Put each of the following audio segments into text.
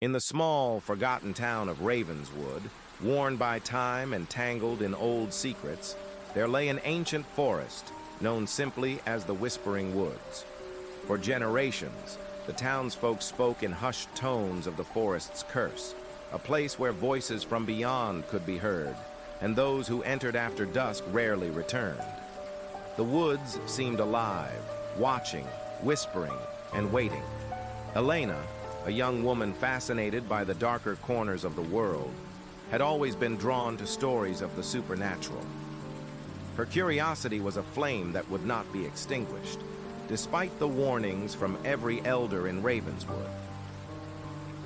In the small, forgotten town of Ravenswood, worn by time and tangled in old secrets, there lay an ancient forest known simply as the Whispering Woods. For generations, the townsfolk spoke in hushed tones of the forest's curse, a place where voices from beyond could be heard, and those who entered after dusk rarely returned. The woods seemed alive, watching, whispering, and waiting. Elena, a young woman fascinated by the darker corners of the world, had always been drawn to stories of the supernatural. Her curiosity was a flame that would not be extinguished, despite the warnings from every elder in Ravenswood.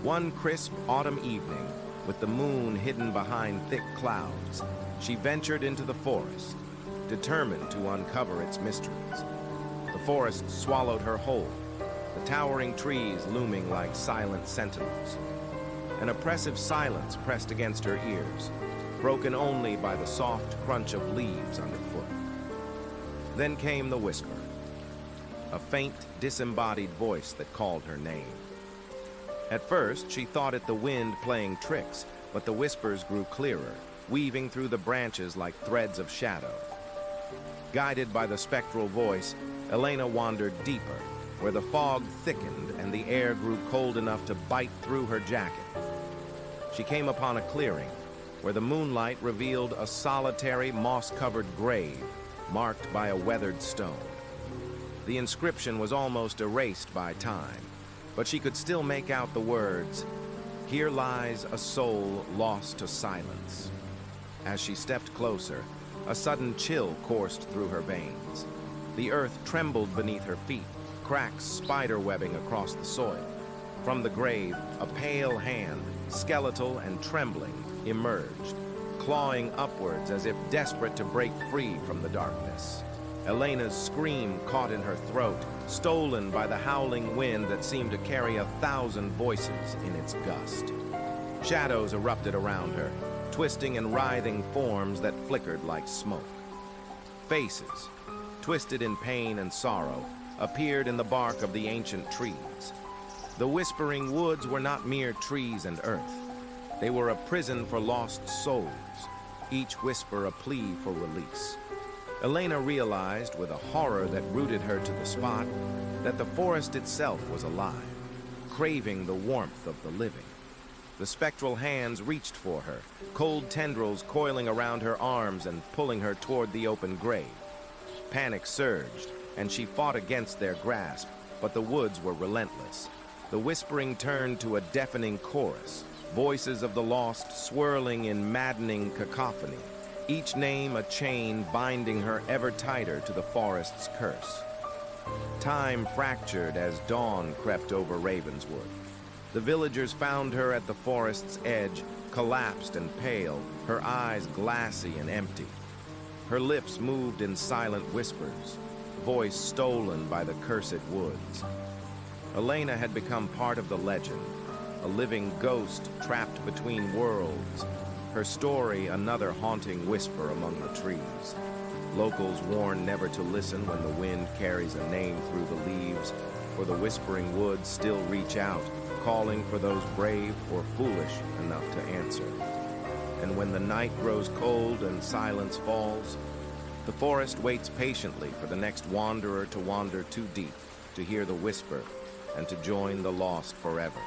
One crisp autumn evening, with the moon hidden behind thick clouds, she ventured into the forest, determined to uncover its mysteries. The forest swallowed her whole, the towering trees looming like silent sentinels. An oppressive silence pressed against her ears, broken only by the soft crunch of leaves underfoot. Then came the whisper, a faint, disembodied voice that called her name. At first, she thought it the wind playing tricks, but the whispers grew clearer, weaving through the branches like threads of shadow. Guided by the spectral voice, Elena wandered deeper, where the fog thickened and the air grew cold enough to bite through her jacket. She came upon a clearing, where the moonlight revealed a solitary, moss-covered grave, marked by a weathered stone. The inscription was almost erased by time, but she could still make out the words, "Here lies a soul lost to silence." As she stepped closer, a sudden chill coursed through her veins. The earth trembled beneath her feet, cracks spider-webbing across the soil. From the grave, a pale hand, skeletal and trembling, emerged, clawing upwards as if desperate to break free from the darkness. Elena's scream caught in her throat, stolen by the howling wind that seemed to carry 1,000 voices in its gust. Shadows erupted around her, twisting and writhing forms that flickered like smoke. Faces, twisted in pain and sorrow, appeared in the bark of the ancient trees. The Whispering Woods were not mere trees and earth. They were a prison for lost souls, each whisper a plea for release. Elena realized, with a horror that rooted her to the spot, that the forest itself was alive, craving the warmth of the living. The spectral hands reached for her, cold tendrils coiling around her arms and pulling her toward the open grave. Panic surged, and she fought against their grasp, but the woods were relentless. The whispering turned to a deafening chorus, voices of the lost swirling in maddening cacophony, each name a chain binding her ever tighter to the forest's curse. Time fractured as dawn crept over Ravenswood. The villagers found her at the forest's edge, collapsed and pale, her eyes glassy and empty. Her lips moved in silent whispers, voice stolen by the cursed woods. Elena had become part of the legend, a living ghost trapped between worlds, her story another haunting whisper among the trees. Locals warn never to listen when the wind carries a name through the leaves, for the Whispering Woods still reach out, calling for those brave or foolish enough to answer. And when the night grows cold and silence falls, the forest waits patiently for the next wanderer to wander too deep, to hear the whisper, and to join the lost forever.